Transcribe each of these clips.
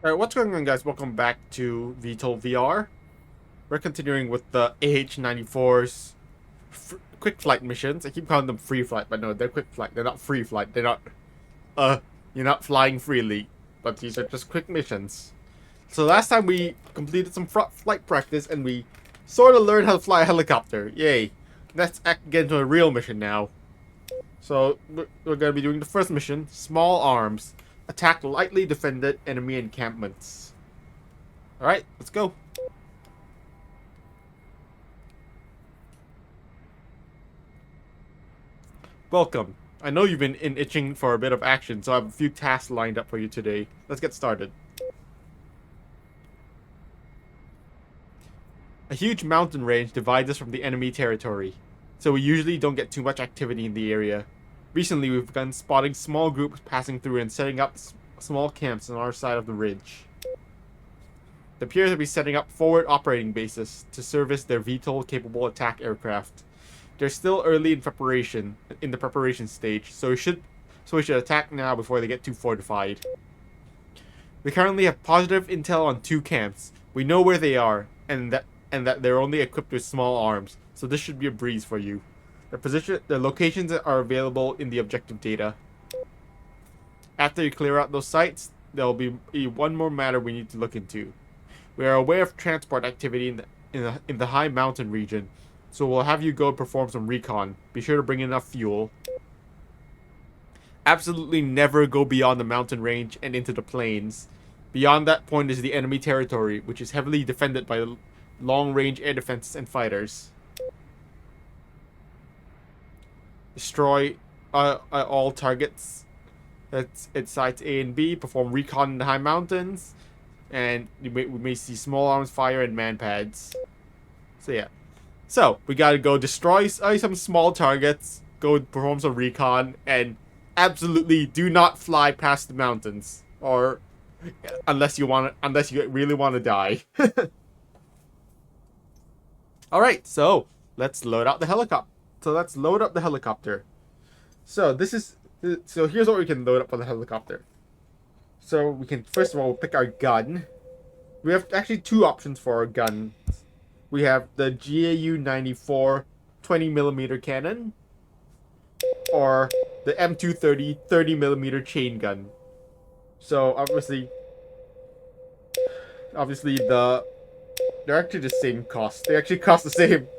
Alright, what's going on, guys? Welcome back to VTOL VR. We're continuing with the AH-94's quick flight missions. I keep calling them free flight, but no, they're quick flight. They're not free flight. They're not, you're not flying freely. But these are just quick missions. So last time we completed some flight practice and we sort of learned how to fly a helicopter. Yay. Let's get into a real mission now. So we're going to be doing the first mission, Small Arms. Attack lightly defended enemy encampments. Alright, let's go. Welcome. I know you've been itching for a bit of action, so I have a few tasks lined up for you today. Let's get started. A huge mountain range divides us from the enemy territory, so we usually don't get too much activity in the area. Recently, we've begun spotting small groups passing through and setting up small camps on our side of the ridge. They appear to be setting up forward operating bases to service their VTOL-capable attack aircraft. They're still early in the preparation stage, so we should attack now before they get too fortified. We currently have positive intel on two camps. We know where they are, and that they're only equipped with small arms, so this should be a breeze for you. Their locations are available in the objective data. After you clear out those sites, there'll be one more matter we need to look into. We are aware of transport activity in the high mountain region, so we'll have you go perform some recon. Be sure to bring enough fuel. Absolutely never go beyond the mountain range and into the plains. Beyond that point is the enemy territory, which is heavily defended by long-range air defenses and fighters. Destroy all targets at sites A and B. Perform recon in the high mountains. And we may see small arms fire and man pads. So yeah. So, we gotta go destroy some small targets, go perform some recon, and absolutely do not fly past the mountains. Or unless you really want to die. Alright, so let's load out the helicopter. So let's load up the helicopter. So here's what we can load up on the helicopter. So we can first of all pick our gun. We have actually two options for our gun. We have the GAU-94 20mm cannon, or the M230 30mm chain gun. So obviously they're actually the same cost. They actually cost the same,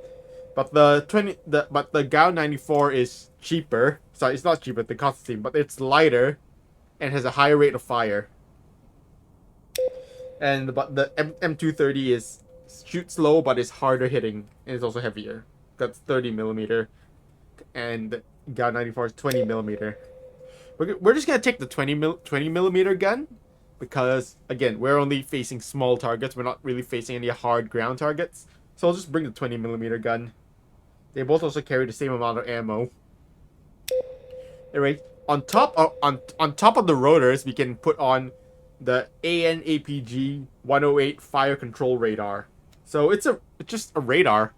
but the GAU-94 is cheaper. Sorry, it's not cheaper. They cost the same, but it's lighter and has a higher rate of fire. But the M230 shoots low, but is harder hitting, and it's also heavier. That's 30mm, and GAU-94 is 20mm. We're just gonna take the 20mm gun, because again, we're only facing small targets. We're not really facing any hard ground targets, so I'll just bring the 20mm gun. They both also carry the same amount of ammo. Anyway, on top of the rotors, we can put on the AN/APG 108 fire control radar. So it's just a radar,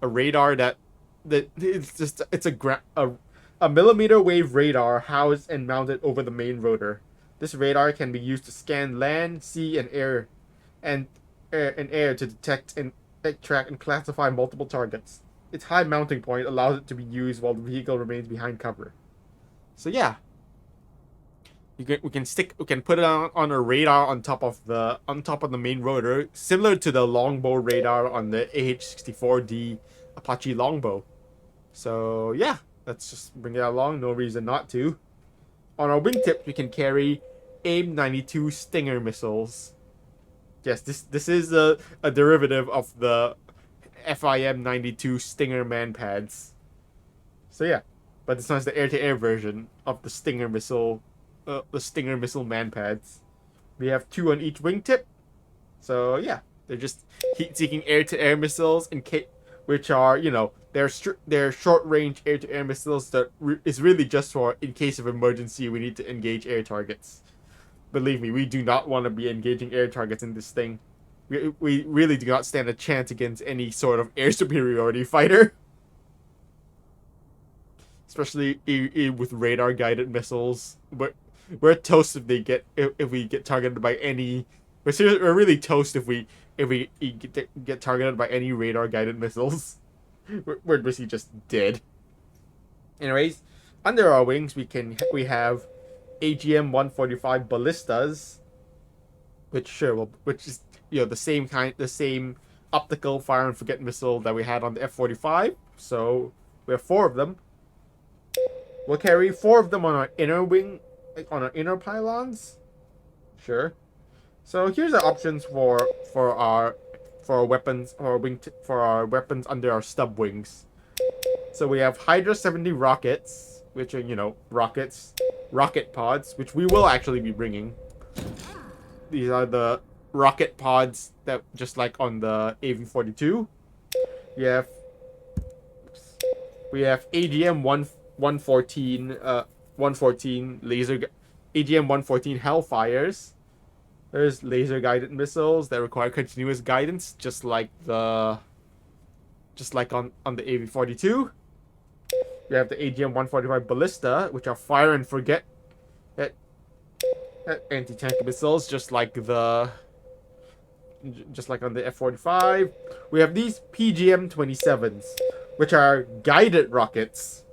that it's a millimeter wave radar housed and mounted over the main rotor. This radar can be used to scan land, sea, and air, and air to detect and track and classify multiple targets. Its high mounting point allows it to be used while the vehicle remains behind cover. So yeah, we can put it on a radar on top of the main rotor, similar to the longbow radar on the AH-64D Apache longbow. So yeah, let's just bring it along. No reason not to. On our wingtips, we can carry AIM-92 Stinger missiles. Yes, this is a derivative of the FIM-92 Stinger man pads. So yeah, but this one's the air-to-air version of the Stinger missile man pads. We have two on each wingtip. So yeah, they're just heat-seeking air-to-air missiles which are, they're short-range air-to-air missiles that is really just for in case of emergency we need to engage air targets. Believe me, we do not want to be engaging air targets in this thing. We really do not stand a chance against any sort of air superiority fighter. Especially with radar-guided missiles. But we're toast if if we get targeted by any. We're really toast if we get targeted by any radar guided missiles. We're basically just dead. Anyways, under our wings we have AGM 145 ballistas, which is the same optical fire and forget missile that we had on the F-45. So we have 4 of them. We'll carry 4 of them on our inner wing, on our inner pylons. Sure. So here's the options for our weapons for our weapons under our stub wings. So we have Hydra 70 rockets, which are rocket pods, which we will actually be bringing. These are the rocket pods that just like on the AV-42. We have AGM 114 laser AGM 114 Hellfires. There's laser guided missiles that require continuous guidance, just like on the AV-42. We have the AGM 145 Ballista, which are fire and forget anti-tank missiles, just like on the F-45. We have these PGM 27s, which are guided rockets.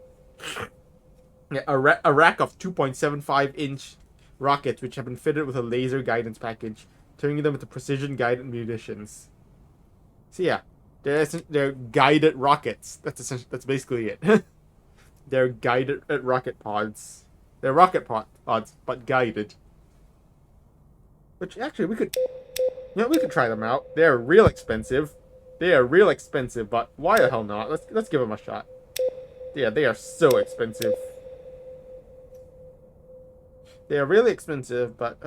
Yeah, a rack of 2.75-inch rockets, which have been fitted with a laser guidance package, turning them into precision guided munitions. So yeah, they're guided rockets. That's basically it. They're guided rocket pods. They're rocket pods, but guided. Which actually we could try them out. They're real expensive. But why the hell not? Let's give them a shot. Yeah, they are so expensive. They are really expensive, but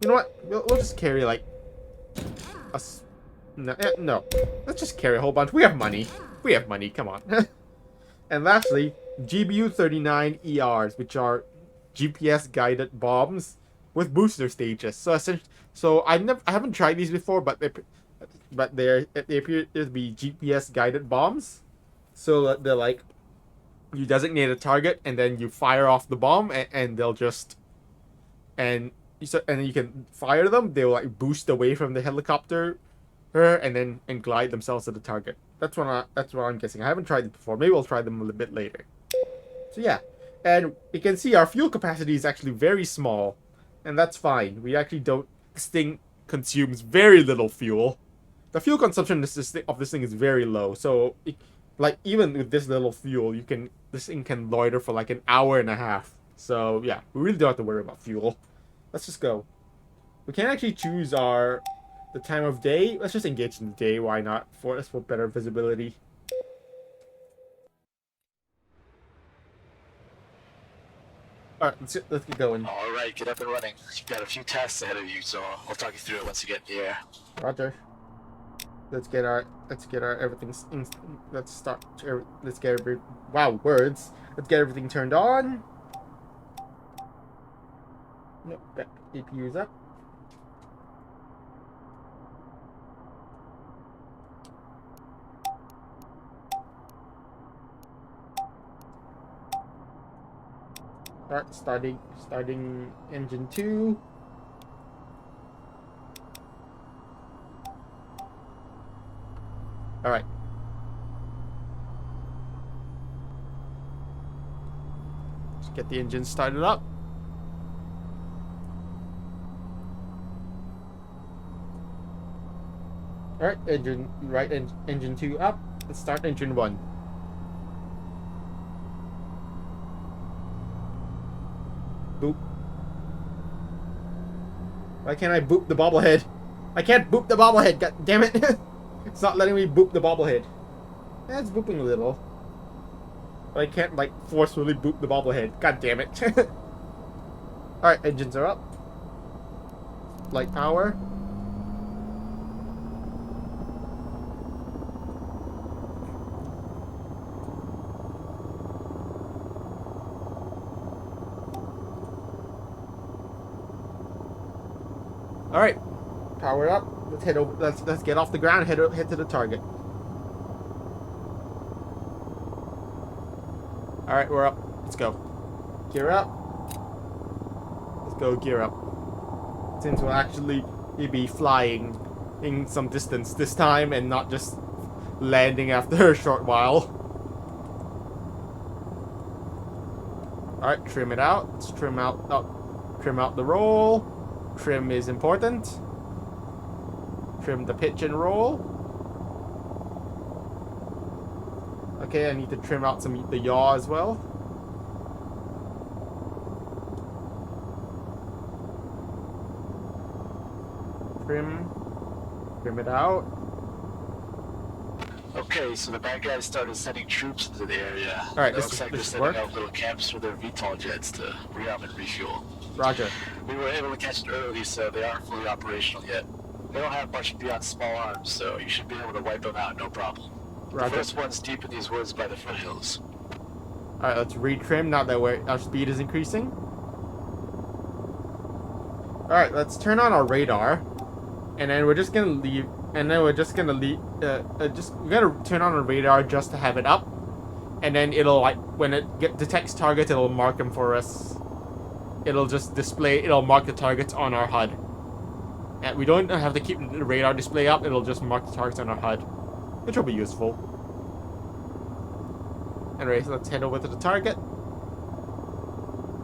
you know what? We'll just carry like no. Let's just carry a whole bunch. We have money. Come on. And lastly, GBU-39 ERs, which are GPS guided bombs with booster stages. So I haven't tried these before, but they appear to be GPS guided bombs. So they're like, you designate a target and then you fire off the bomb and they'll just and then you can fire them. They'll like boost away from the helicopter, and then glide themselves to the target. That's what I'm guessing. I haven't tried it before. Maybe we'll try them a little bit later. So yeah, and you can see our fuel capacity is actually very small, and that's fine. We actually don't. This thing consumes very little fuel. The fuel consumption of this thing is very low. So, like even with this little fuel, this thing can loiter for like an hour and a half. So yeah, we really don't have to worry about fuel. Let's just go. We can actually choose the time of day. Let's just engage in the day. Why not? For better visibility. All right, let's get going. All right, get up and running. You've got a few tasks ahead of you, so I'll talk you through it once you get in the air. Roger. Let's get our everything. Let's get words. Let's get everything turned on. Nope, that APU's up. Alright, starting engine 2. Alright. Let's get the engine started up. Alright, engine 2 up. Let's start engine 1. Boop. Why can't I boop the bobblehead? I can't boop the bobblehead, god damn it. It's not letting me boop the bobblehead. Yeah, it's booping a little. But I can't like forcefully boop the bobblehead. God damn it. Alright, engines are up. Light power. All right, power up. Let's head over. Let's get off the ground. Head to the target. All right, we're up. Let's go. Gear up. go gear up. Since we'll actually be flying in some distance this time and not just landing after a short while. Alright, trim it out. Let's trim out the roll. Trim is important. Trim the pitch and roll. Okay, I need to trim out the yaw as well. Trim it out. Okay, so the bad guys started sending troops into the area. Alright, it looks like they're setting work. up little camps for their VTOL jets to rearm and refuel. Roger. We were able to catch it early, so they aren't fully operational yet. They don't have much beyond small arms, so you should be able to wipe them out no problem. Roger. The first one's deep in these woods by the foothills. Alright, let's retrim now that our speed is increasing. Alright, let's turn on our radar. And then we're just gonna leave. And then we're gonna turn on our radar just to have it up. And then it'll, like, when it detects targets, it'll mark them for us. It'll mark the targets on our HUD. And we don't have to keep the radar display up, it'll just mark the targets on our HUD. Which will be useful. Anyway, so let's head over to the target.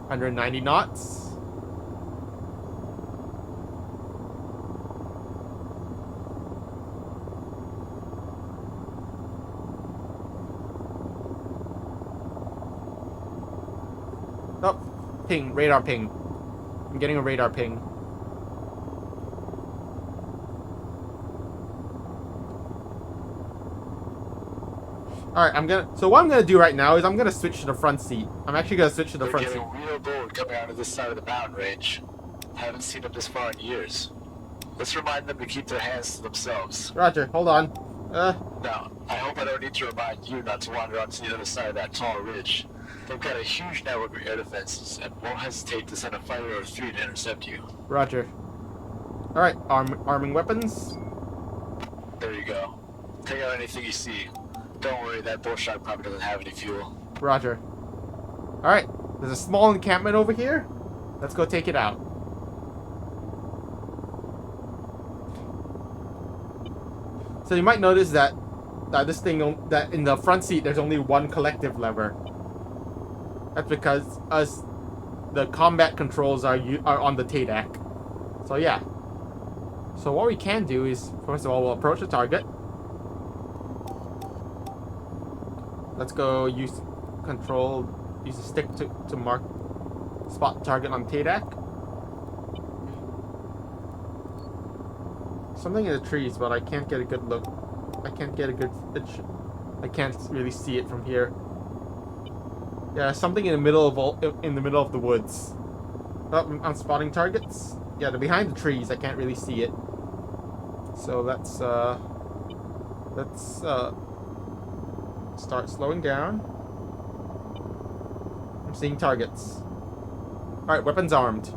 190 knots. Oh, ping, radar ping. I'm getting a radar ping. Alright, so what I'm gonna do right now is I'm gonna switch to the front seat. I'm actually gonna switch to the front seat. They're getting real bold coming out of this side of the mountain range. Haven't seen them this far in years. Let's remind them to keep their hands to themselves. Roger, hold on. Now, I hope I don't need to remind you not to wander onto the other side of that tall ridge. They've got a huge network of air defenses and won't hesitate to send a fighter or three to intercept you. Roger. Alright, arming weapons. There you go. Take out anything you see. Don't worry, that bullshot probably doesn't have any fuel. Roger. Alright, there's a small encampment over here. Let's go take it out. So you might notice that that in the front seat there's only one collective lever. That's because the combat controls are on the TADAC. So yeah. So what we can do is, first of all, we'll approach the target. Let's go use a stick to mark spot target on TADAC. Something in the trees, but I can't get a good look. I can't really see it from here. Yeah, something in the middle of the woods. Oh, I'm spotting targets. Yeah, they're behind the trees. I can't really see it. So let's start slowing down. I'm seeing targets. Alright, weapons armed.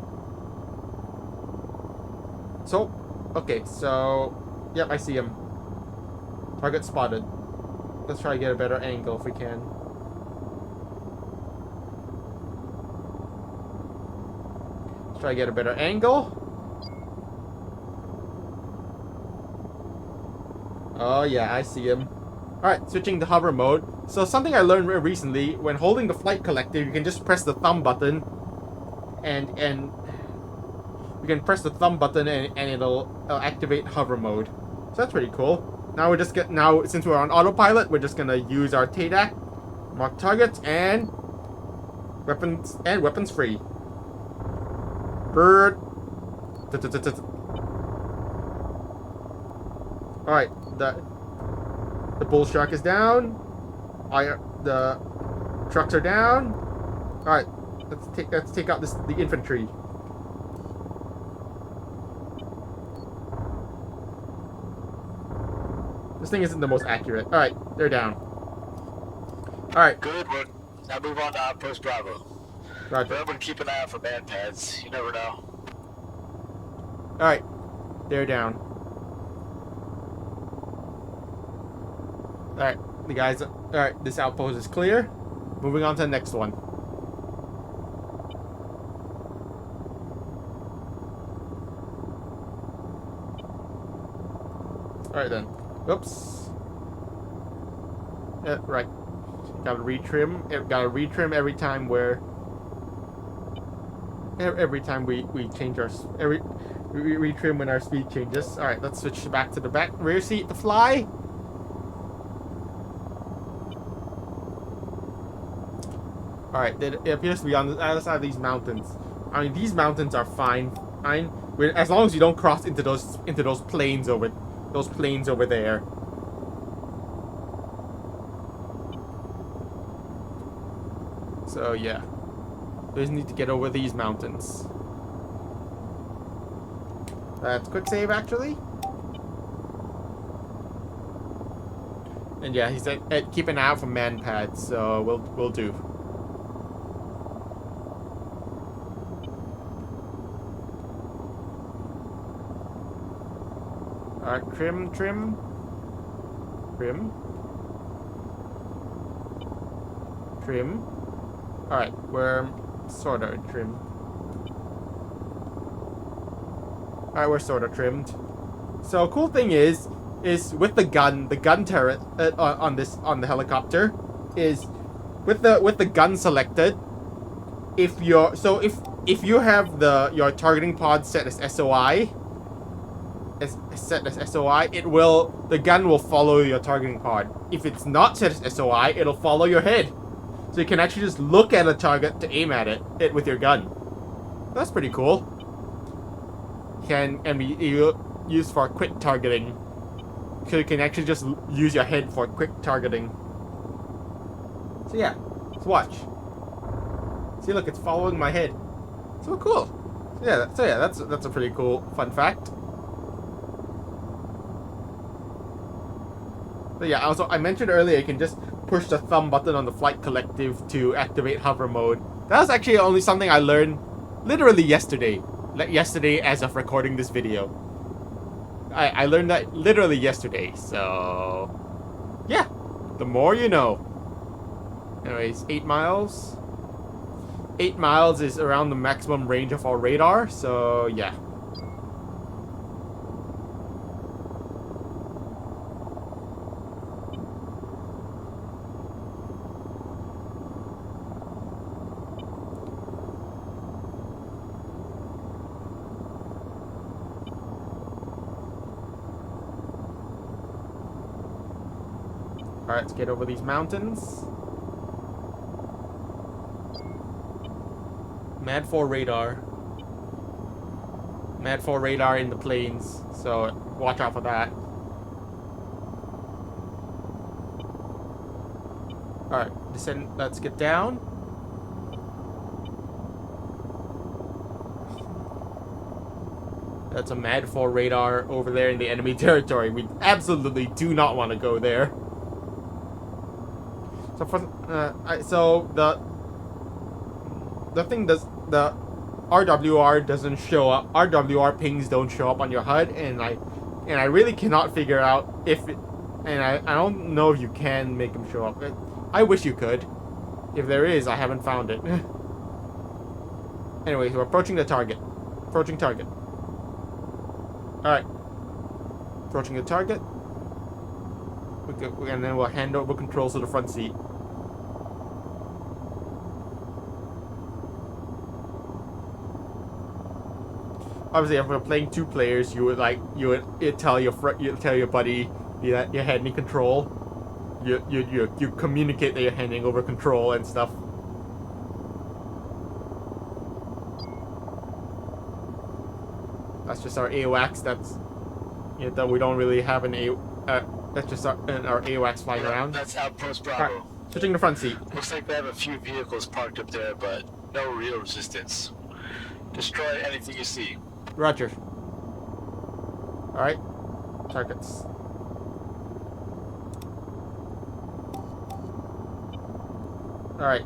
So, okay, so yep, I see him. Target spotted. Let's try to get a better angle if we can. Let's try to get a better angle. Oh yeah, I see him. Alright, switching to hover mode. So something I learned recently, when holding the flight collector, you can just press the thumb button and you can press the thumb button and it'll activate hover mode. So that's pretty cool. Now since we're on autopilot, we're just gonna use our TADAC, mark targets, and weapons free. Bird. Alright, the bull shark is down. The trucks are down. Alright, let's take out the infantry. This thing isn't the most accurate. Alright, they're down. Alright. Good work. Now move on to Outpost Bravo. Roger. Remember to keep an eye out for man pads. You never know. Alright, they're down. Alright, alright, this outpost is clear. Moving on to the next one. Alright then. Oops. Right. Gotta retrim. Gotta retrim every time every time we change our retrim when our speed changes. All right, let's switch back to the back rear seat to fly. All right, it appears to be on the other side of these mountains. I mean, these mountains are fine, as long as you don't cross into those plains over there. So yeah. We just need to get over these mountains. That's quick save, actually. And yeah, he said keep an eye out for man pads, so we'll do. Alright, trim. Alright, we're sort of trimmed. Alright, we're sort of trimmed. So cool thing is with the gun turret on the helicopter is with the gun selected. If you have your targeting pod set as SOI, the gun will follow your targeting pod. If it's not set as SOI, it'll follow your head. So you can actually just look at a target to aim at it with your gun. That's pretty cool. Can be used for quick targeting. So you can actually just use your head for quick targeting. So yeah, let's watch. See, look, it's following my head. So cool. So yeah, that's a pretty cool fun fact. But yeah, also I mentioned earlier you can just push the thumb button on the flight collective to activate hover mode. That was actually only something I learned literally yesterday. Yesterday as of recording this video. I learned that literally yesterday, so yeah, the more you know. Anyways, 8 miles. 8 miles is around the maximum range of our radar, so yeah. Alright, let's get over these mountains. Mad 4 radar. Mad 4 radar in the plains, so watch out for that. Alright, descend. Let's get down. That's a Mad 4 radar over there in the enemy territory. We absolutely do not want to go there. So the thing does, the RWR doesn't show up. RWR pings don't show up on your HUD, and I really cannot figure out if it, and I don't know if you can make them show up. I wish you could. If there is, I haven't found it. Anyways, we're approaching the target. Approaching target. Alright. Approaching the target. And then we'll hand over controls to the front seat. Obviously, if we're playing 2 players, you would tell your buddy that you're handing control. You communicate that you're handing over control and stuff. That's just our AWACS. That we don't really have an that's just our AWACS flying around. That's Outpost Bravo. Right. Switching the front seat. Looks like they have a few vehicles parked up there, but no real resistance. Destroy anything you see. Roger. Alright. Targets. Alright.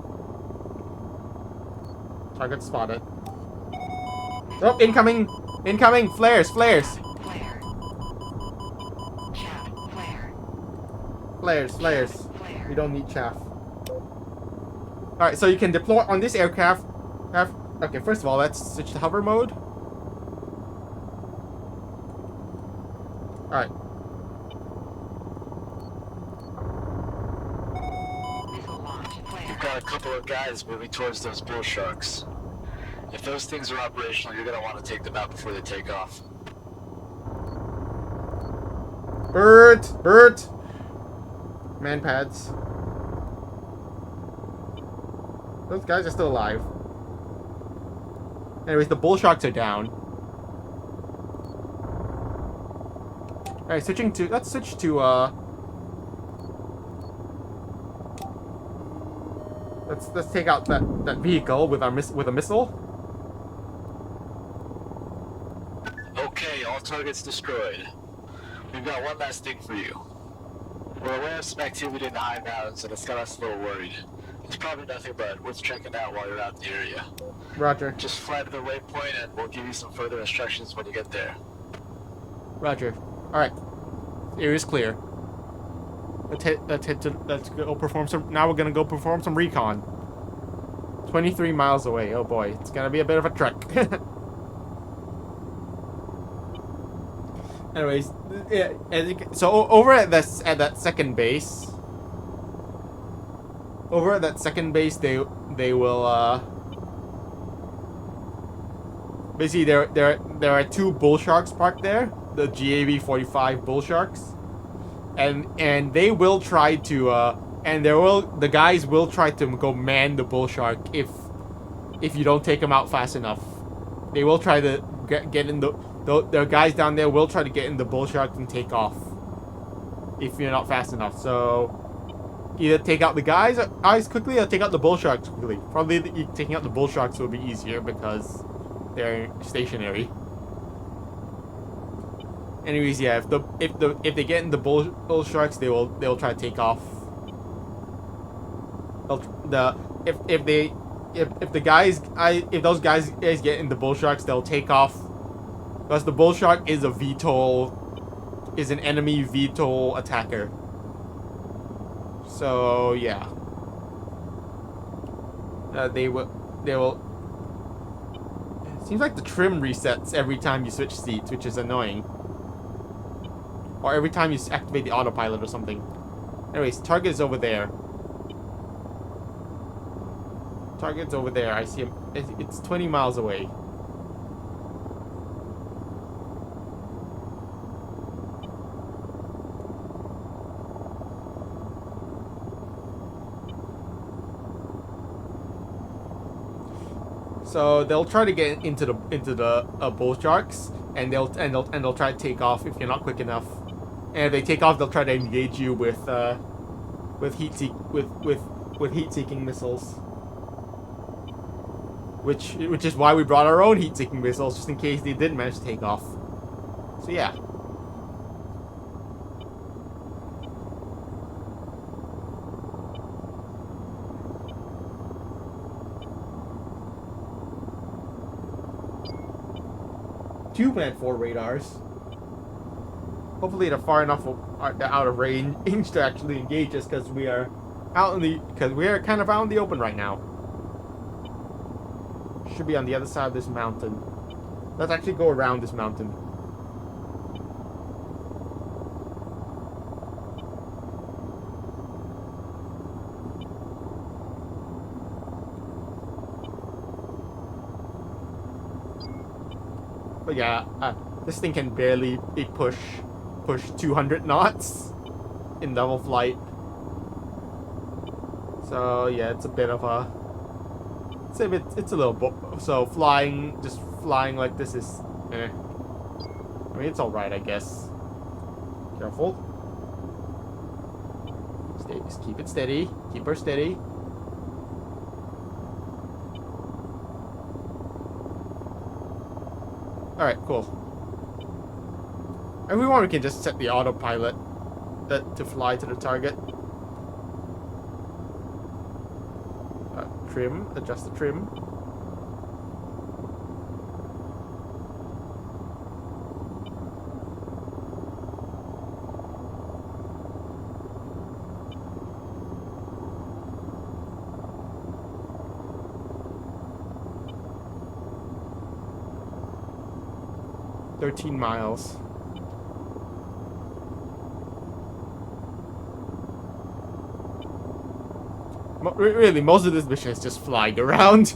Target spotted. Oh, incoming! Incoming! Flares! Flares! Flare. Chaff. Flare. Flares! Flares. We don't need chaff. Alright, so you can deploy on this aircraft. Okay, first of all, let's switch to hover mode. Alright. got a couple of guys moving towards those bull sharks. If those things are operational, you're gonna want to take them out before they take off. Bert! Man pads. Those guys are still alive. Anyways, the bull sharks are down. Alright, let's switch to, let's take out that vehicle with a missile. Okay, all targets destroyed. We've got one last thing for you. We're aware of some activity in the high mountains, and it's got us a little worried. It's probably nothing but worth checking out while you're out in the area. Roger. Just fly to the waypoint, and we'll give you some further instructions when you get there. Roger. Alright. Area's clear. Let's go perform some. Now we're gonna go perform some recon. 23 miles away. Oh boy, it's gonna be a bit of a trek. Anyways, yeah. So over at that second base. Over at that second base, they will basically there are two bull sharks parked there, the GAV-45 bull sharks, and they will try to the guys will try to go man the bull shark if you don't take them out fast enough. They will try to get in the guys down there will try to get in the bull shark and take off if you're not fast enough. So either take out the guys quickly or take out the bull sharks quickly. Probably taking out the bull sharks will be easier because they're stationary. Anyways, yeah, if they get in the bull sharks, they'll try to take off. If those guys get in the bull sharks, they'll take off. Because the bull shark is a VTOL, is an enemy VTOL attacker. So yeah, they will. It seems like the trim resets every time you switch seats, which is annoying. Or every time you activate the autopilot or something. Anyways, target is over there. Target's over there. I see him. It's 20 miles away. So they'll try to get into the bull sharks, and they'll try to take off if you're not quick enough. And if they take off, they'll try to engage you with heat-seeking missiles. Which is why we brought our own heat-seeking missiles, just in case they did manage to take off. So yeah. Two Plan 4 radars. Hopefully they're far enough out of range to actually engage us, because we are kind of out in the open right now. Should be on the other side of this mountain. Let's actually go around this mountain. But yeah, this thing can barely push 200 knots in level flight. So yeah, it's a bit of a. It's a little so just flying like this is I mean, it's alright, I guess. Careful. Just keep it steady. Keep her steady. Alright, cool. If we want, we can just set the autopilot to fly to the target. Trim, adjust the trim. "13 miles. Really, most of this mission is just flying around.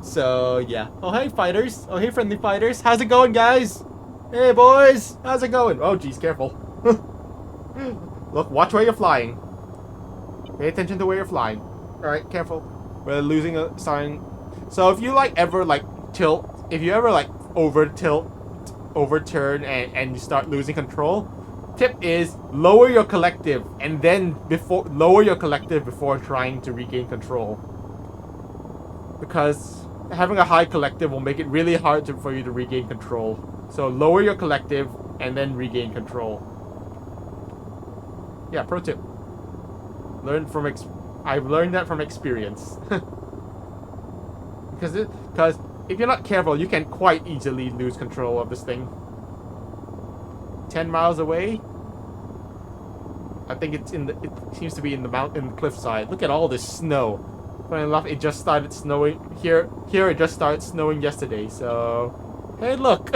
So yeah. Oh hey fighters. Oh hey friendly fighters. How's it going, guys? Hey boys. How's it going? Oh geez, careful. Look, watch where you're flying. Pay attention to where you're flying. All right, careful. We're losing a sign. So if you like ever like tilt, if you ever like over tilt, overturn, and you start losing control, tip is lower your collective and then lower your collective before trying to regain control. Because having a high collective will make it really hard for you to regain control. So lower your collective and then regain control. Yeah, pro tip. I've learned that from experience. because if you're not careful, you can quite easily lose control of this thing. 10 miles away. I think it seems to be in the cliffside. Look at all this snow. Funny enough, it just started snowing here. Here it just started snowing yesterday. So, hey, look.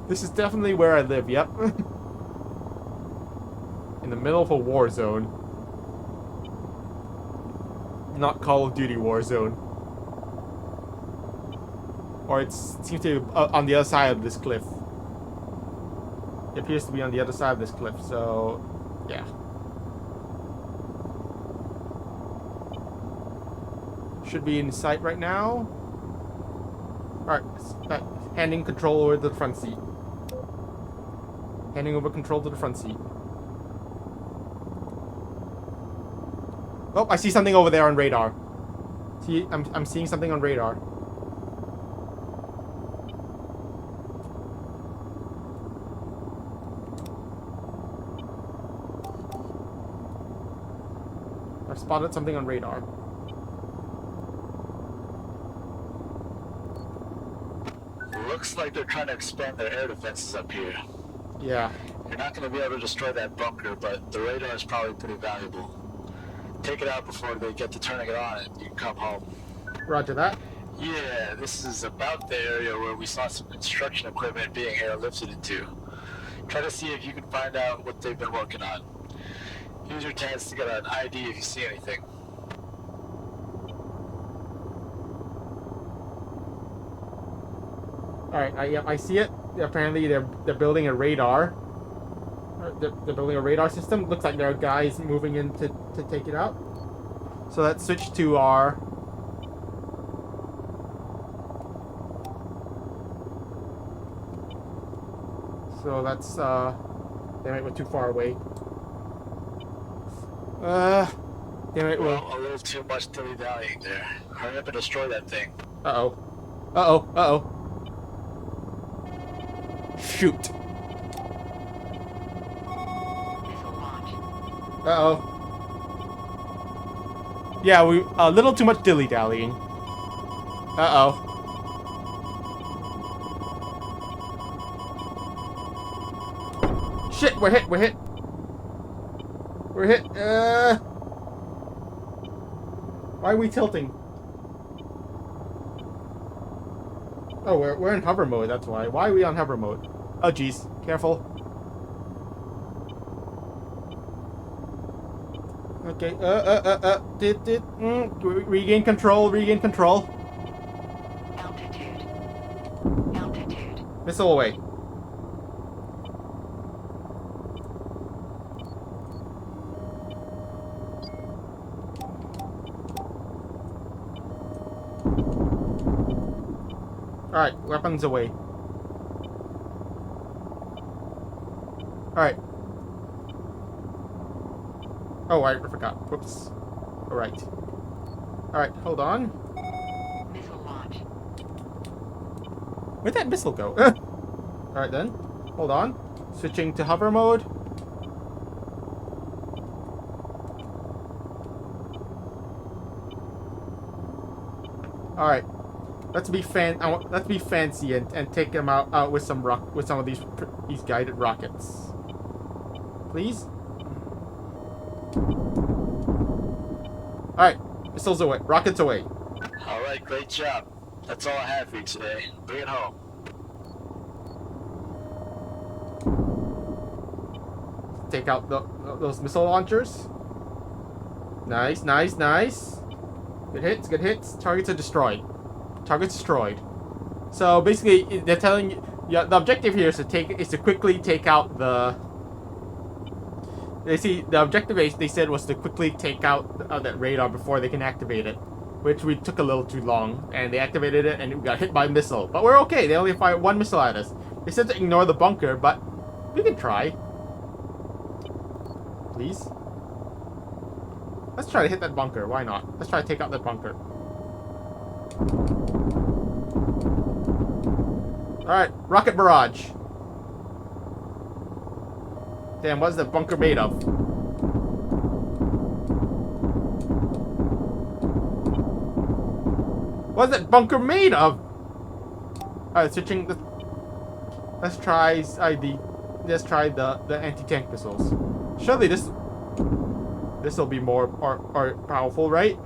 This is definitely where I live. Yep. In the middle of a war zone. Not Call of Duty war zone. Or it seems to be on the other side of this cliff. It appears to be on the other side of this cliff, so yeah. Should be in sight right now. Alright, handing control over to the front seat. Handing over control to the front seat. Oh, I see something over there on radar. See, I'm seeing something on radar. I've spotted something on radar. Looks like they're trying to expand their air defenses up here. Yeah. You're not going to be able to destroy that bunker, but the radar is probably pretty valuable. Take it out before they get to turning it on and you can come home. Roger that. Yeah, this is about the area where we saw some construction equipment being airlifted into. Try to see if you can find out what they've been working on. Use your chance to get an ID if you see anything. Alright, yeah, I see it. Apparently they're building a radar. They're building a radar system. Looks like there are guys moving in to take it out. So let's switch to our... So that's, damn it, we're too far away. Damn it, Well, a little too much dilly-dallying there. Hurry up and destroy that thing. Uh-oh. Uh-oh. Uh-oh. Shoot. Missile launch. Uh-oh. Yeah, we a little too much dilly-dallying. Uh-oh. Shit, we're hit. We're hit. Why are we tilting? Oh, we're in hover mode, that's why. Why are we on hover mode? Oh, jeez. Careful. Okay, regain control, regain control. Altitude. Altitude. Missile away. Alright, weapons away. Alright. Oh, I forgot. Whoops. Alright. Alright, hold on. Missile launch. Where'd that missile go? Alright then. Hold on. Switching to hover mode. Alright. Let's be fancy and take them out with some of these guided rockets. Please? Alright. Missiles away. Rockets away. Alright, great job. That's all I have for you today. Bring it home. Take out those missile launchers. Nice, nice, nice. Good hits, good hits. Targets are destroyed. Targets destroyed. So basically, they're telling you, yeah, the objective here is to quickly take out the. They see the objective they said was to quickly take out that radar before they can activate it, which we took a little too long, and they activated it and we got hit by a missile. But we're okay. They only fired one missile at us. They said to ignore the bunker, but we can try. Please. Let's try to hit that bunker. Why not? Let's try to take out that bunker. Alright, rocket barrage. Damn, what is that bunker made of? What is that bunker made of? Alright, switching the... Let's try the anti-tank missiles. Surely this will be more powerful, right?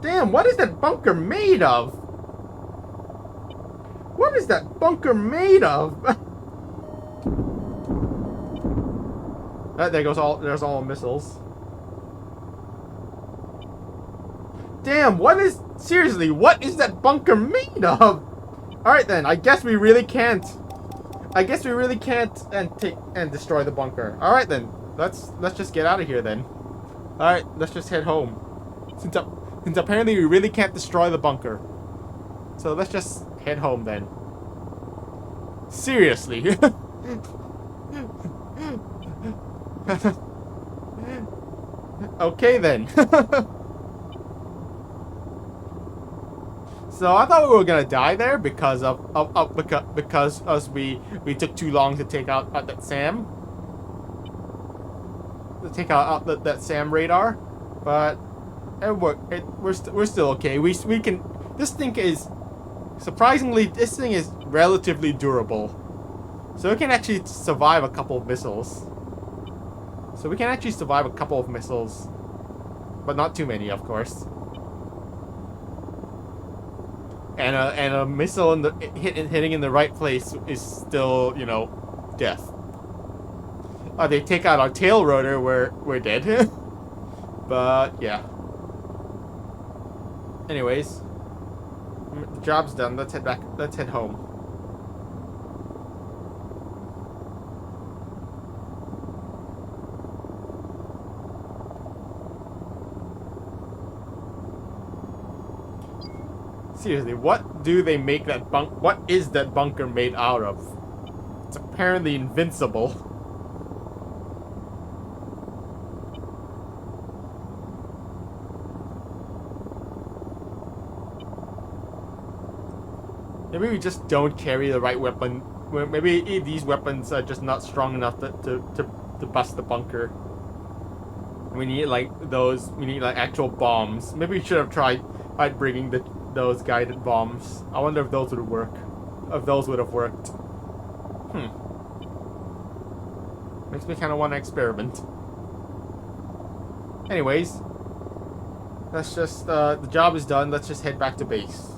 Damn, what is that bunker made of? What is that bunker made of? There's all the missiles. Damn, seriously, what is that bunker made of? Alright then, I guess we really can't and destroy the bunker. Alright then, let's just get out of here then. Alright, let's just head home. Since apparently we really can't destroy the bunker. So let's just head home then. Seriously. Okay then. So I thought we were gonna die there because we took too long to take out that SAM. To take out that SAM radar, but it worked. We're still okay. We can. This thing is relatively durable, so it can actually survive a couple of missiles. But not too many, of course. And a missile hitting in the right place is still, you know, death. They take out our tail rotor, we're dead. But yeah. Anyways, the job's done. Let's head back. Let's head home. Seriously, what do they make that what is that bunker made out of? It's apparently invincible. Maybe we just don't carry the right weapon. Maybe these weapons are just not strong enough to bust the bunker. We need like actual bombs. Maybe we should have tried bringing those guided bombs. I wonder if those would work. If those would have worked. Makes me kind of want to experiment. Anyways, let's just the job is done. Let's just head back to base.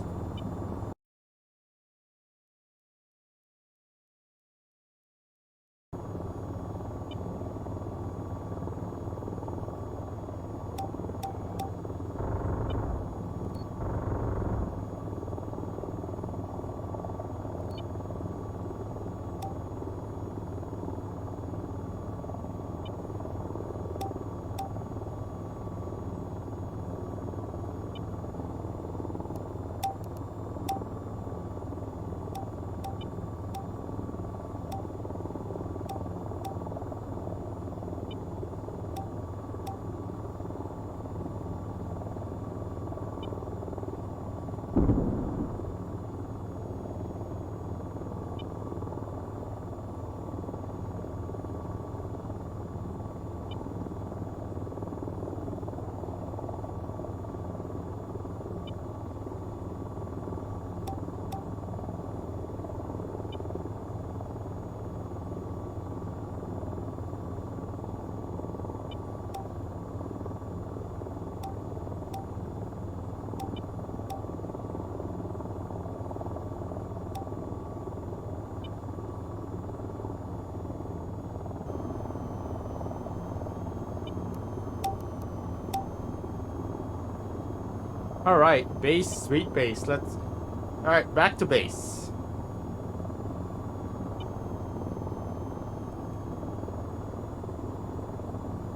All right, base, sweet base. Let's. All right, back to base.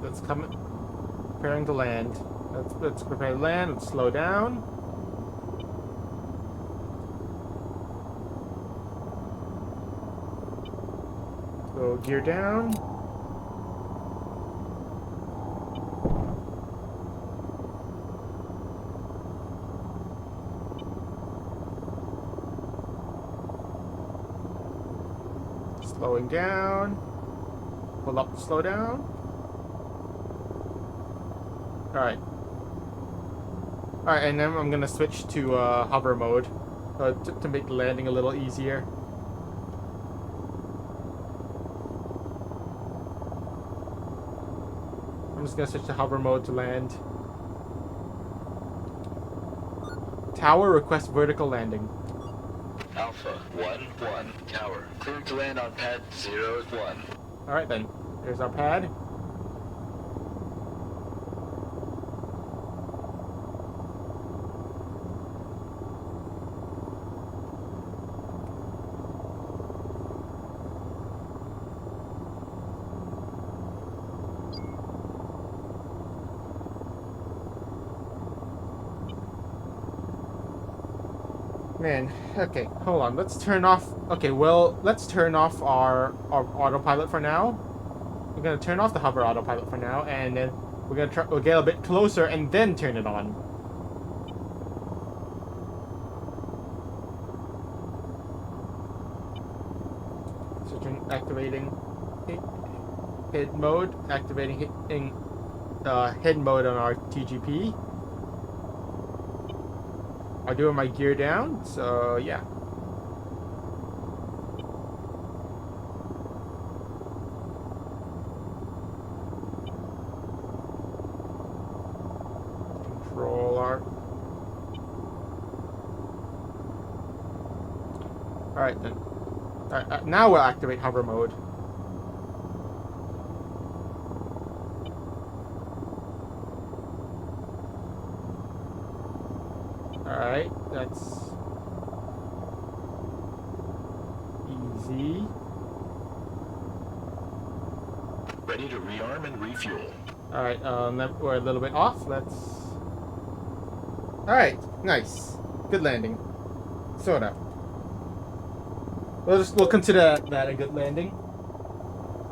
Let's come. Preparing to land. Let's prepare to land. Let's slow down. So gear down. Slowing down. Pull up, slow down. Alright. Alright, and then I'm gonna switch to hover mode to make the landing a little easier. I'm just gonna switch to hover mode to land. Tower requests vertical landing. Alpha 1-1. Tower. Cleared to land on pad 0-1. Alright then. There's our pad. Man, okay, hold on. Let's turn off. Okay, well, let's turn off our autopilot for now. We're gonna turn off the hover autopilot for now, and then we'll get a bit closer and then turn it on. So activating head mode, activating head mode on our TGP. I'm doing my gear down, so yeah. Control R. Alright then. Alright, now we'll activate hover mode. Alright, that's easy. Ready to rearm and refuel. Alright, we're a little bit off. Let's. Alright, nice. Good landing. Sorta. We'll consider that a good landing.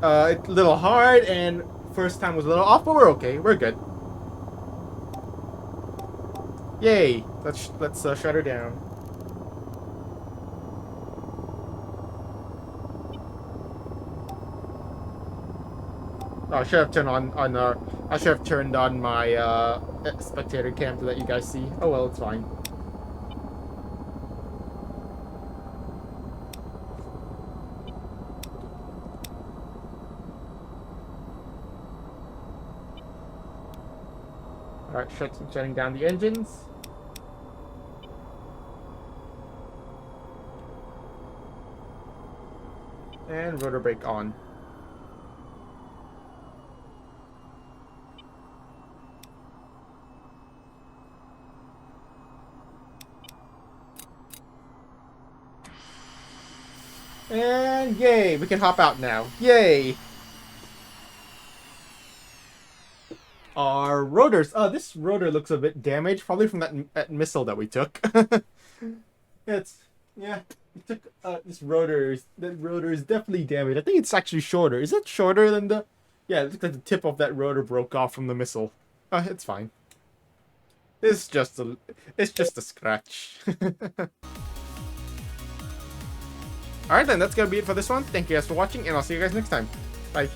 It's a little hard, and first time was a little off, but we're okay. We're good. Yay! Let's shut her down. Oh, I should have turned I should have turned on my spectator cam to let you guys see. Oh well, it's fine. Alright, shutting down the engines. And rotor brake on. And yay, we can hop out now. Yay! Our rotors. This rotor looks a bit damaged, probably from that missile that we took. Yeah. We took this rotor. That rotor is definitely damaged. I think it's actually shorter. Is it shorter than the? Yeah, it looks like the tip of that rotor broke off from the missile. It's fine. It's just a scratch. Alright then, that's gonna be it for this one. Thank you guys for watching, and I'll see you guys next time. Bye.